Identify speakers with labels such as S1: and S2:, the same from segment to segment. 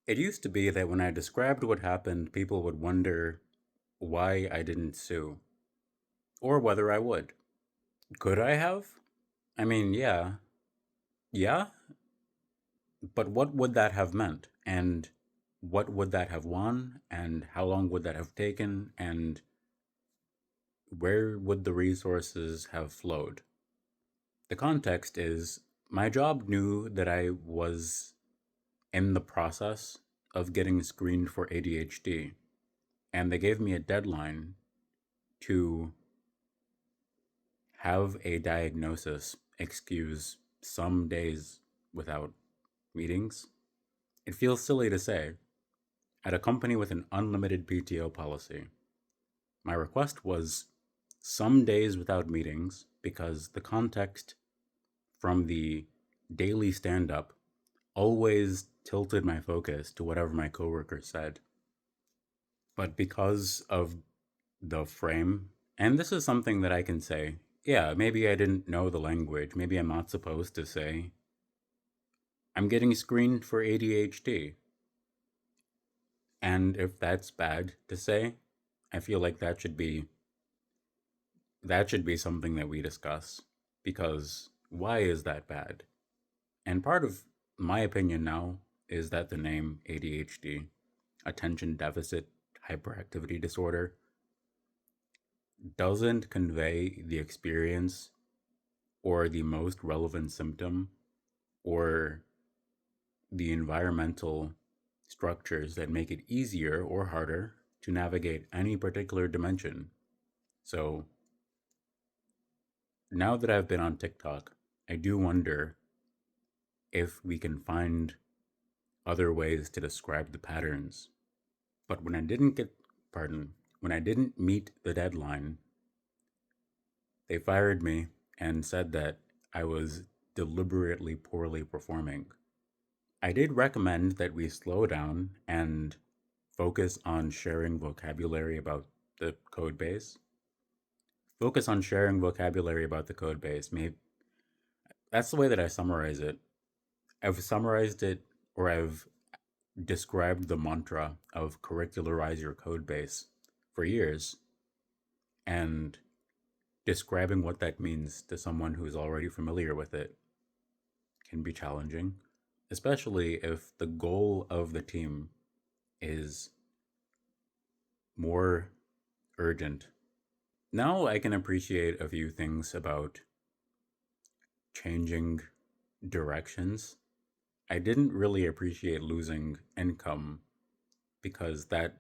S1: It used to be that when I described what happened, people would wonder why I didn't sue, or whether I would. Could I have? I mean, yeah, but what would that have meant? And what would that have won? And how long would that have taken? And where would the resources have flowed? The context is my job knew that I was in the process of getting screened for ADHD, and they gave me a deadline to have a diagnosis excuse some days without meetings. It feels silly to say. At a company with an unlimited PTO policy, my request was some days without meetings because the context from the daily stand up always tilted my focus to whatever my coworkers said. But because of the frame, and this is something that I can say, yeah, maybe I didn't know the language. Maybe I'm not supposed to say, I'm getting screened for ADHD. And if that's bad to say, I feel like that should be something that we discuss because why is that bad? And part of my opinion now is that the name ADHD, attention deficit hyperactivity disorder, doesn't convey the experience or the most relevant symptom or the environmental structures that make it easier or harder to navigate any particular dimension. So now that I've been on TikTok, I do wonder if we can find other ways to describe the patterns. But when I didn't meet the deadline, they fired me and said that I was deliberately poorly performing. I did recommend that we slow down and focus on sharing vocabulary about the code base. Focus on sharing vocabulary about the code base. Maybe that's the way that I summarize it. I've summarized it, or I've described the mantra of curricularize your code base for years, and describing what that means to someone who's already familiar with it can be challenging, especially if the goal of the team is more urgent. Now I can appreciate a few things about changing directions. I didn't really appreciate losing income because that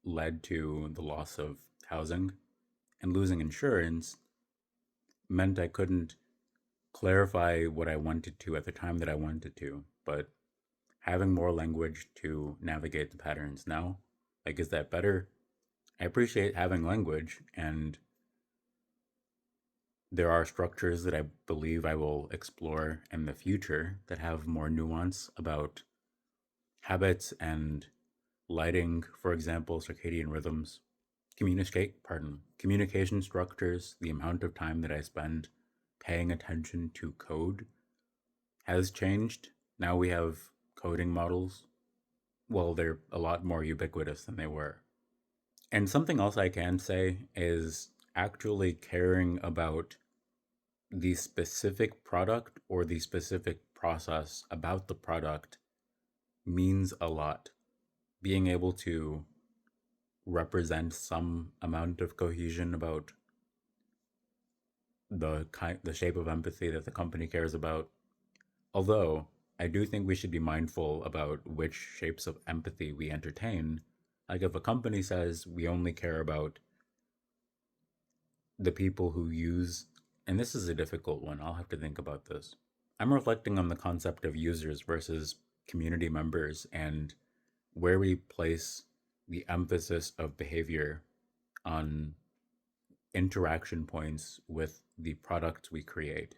S1: led to the loss of housing, and losing insurance meant I couldn't clarify what I wanted to at the time that I wanted to. But having more language to navigate the patterns now, like, is that better? I appreciate having language, and there are structures that I believe I will explore in the future that have more nuance about habits and lighting, for example, circadian rhythms, communication structures, the amount of time that I spend paying attention to code has changed. Now we have coding models. Well, they're a lot more ubiquitous than they were. And something else I can say is actually caring about the specific product or the specific process about the product means a lot. Being able to represent some amount of cohesion about the shape of empathy that the company cares about. Although I do think we should be mindful about which shapes of empathy we entertain. Like, if a company says we only care about the people who use, and this is a difficult one, I'll have to think about this. I'm reflecting on the concept of users versus community members and where we place the emphasis of behavior on interaction points with the product we create.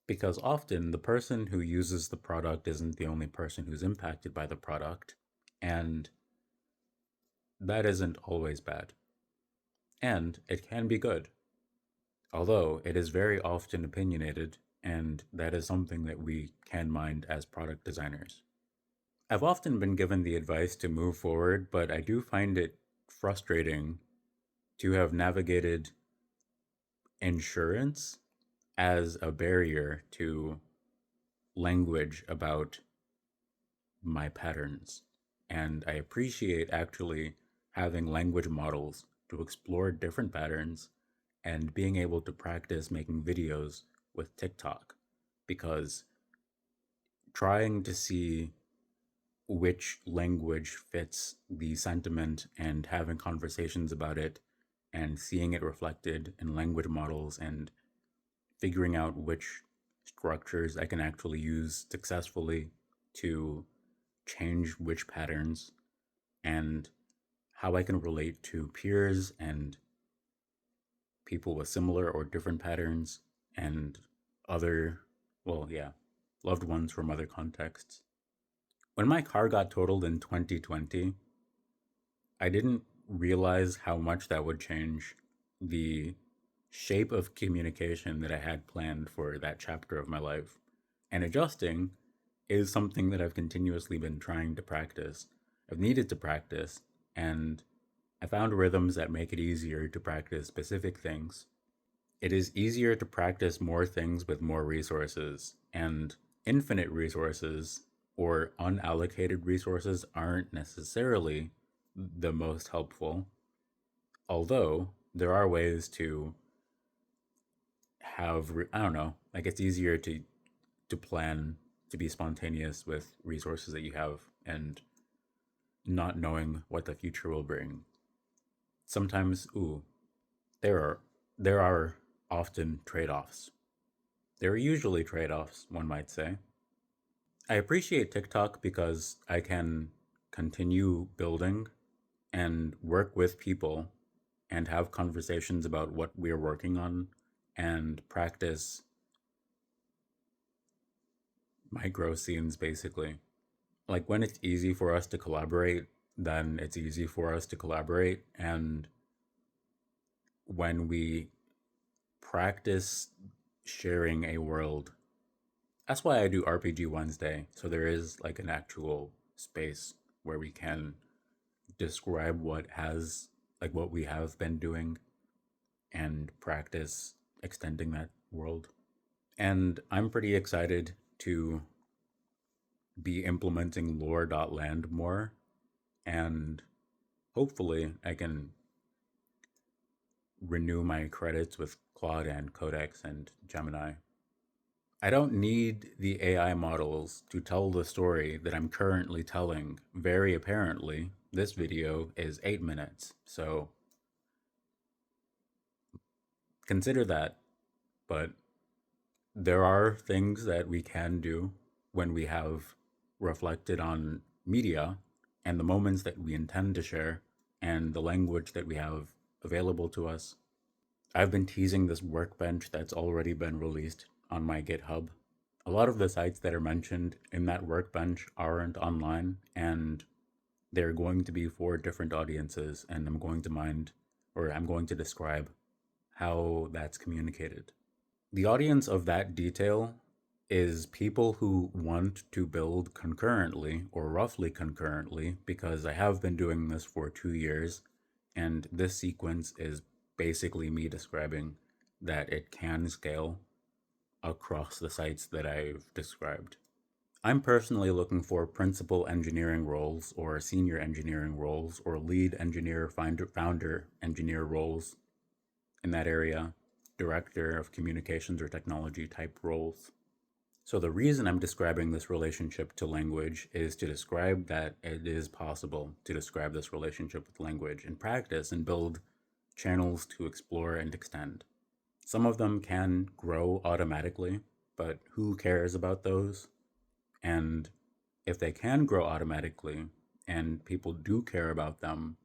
S1: Because often the person who uses the product isn't the only person who's impacted by the product, and that isn't always bad. And it can be good, although it is very often opinionated, and that is something that we can mind as product designers. I've often been given the advice to move forward, but I do find it frustrating to have navigated insurance as a barrier to language about my patterns. And I appreciate actually having language models to explore different patterns and being able to practice making videos with TikTok because trying to see which language fits the sentiment and having conversations about it and seeing it reflected in language models and figuring out which structures I can actually use successfully to change which patterns and how I can relate to peers and people with similar or different patterns and other, well, yeah, loved ones from other contexts. When my car got totaled in 2020, I didn't realize how much that would change the shape of communication that I had planned for that chapter of my life. And adjusting is something that I've continuously been trying to practice. I've needed to practice, and I found rhythms that make it easier to practice specific things. It is easier to practice more things with more resources, and infinite resources or unallocated resources aren't necessarily the most helpful. Although there are ways to have, I don't know, like it's easier to plan, to be spontaneous with resources that you have and not knowing what the future will bring. Sometimes, there are there are often trade-offs. There are usually trade-offs, one might say. I appreciate TikTok because I can continue building and work with people and have conversations about what we're working on and practice micro scenes basically. Like when it's easy for us to collaborate, then it's easy for us to collaborate. And when we practice sharing a world, that's why I do RPG Wednesday. So there is like an actual space where we can describe what we have been doing and practice extending that world. And I'm pretty excited to be implementing lore.land more. And hopefully, I can renew my credits with Claude and Codex and Gemini. I don't need the AI models to tell the story that I'm currently telling. Very apparently, this video is 8 minutes. So consider that. But there are things that we can do when we have reflected on media and the moments that we intend to share and the language that we have available to us. I've been teasing this workbench that's already been released on my GitHub. A lot of the sites that are mentioned in that workbench aren't online, and they're going to be for different audiences, and I'm going to describe how that's communicated. The audience of that detail is people who want to build concurrently or roughly concurrently because I have been doing this for 2 years, and this sequence is basically me describing that it can scale across the sites that I've described. I'm personally looking for principal engineering roles or senior engineering roles or lead engineer, founder engineer roles in that area, director of communications or technology type roles. So, the reason I'm describing this relationship to language is to describe that it is possible to describe this relationship with language in practice and build channels to explore and extend. Some of them can grow automatically, but who cares about those? And if they can grow automatically and people do care about them,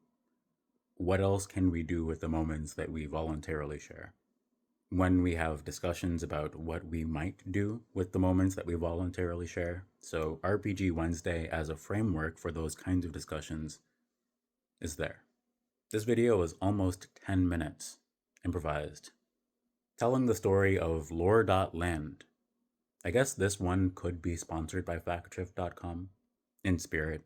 S1: what else can we do with the moments that we voluntarily share? When we have discussions about what we might do with the moments that we voluntarily share. So, RPG Wednesday as a framework for those kinds of discussions is there. This video is almost 10 minutes, improvised, telling the story of lore.land. I guess this one could be sponsored by factshift.com. in spirit.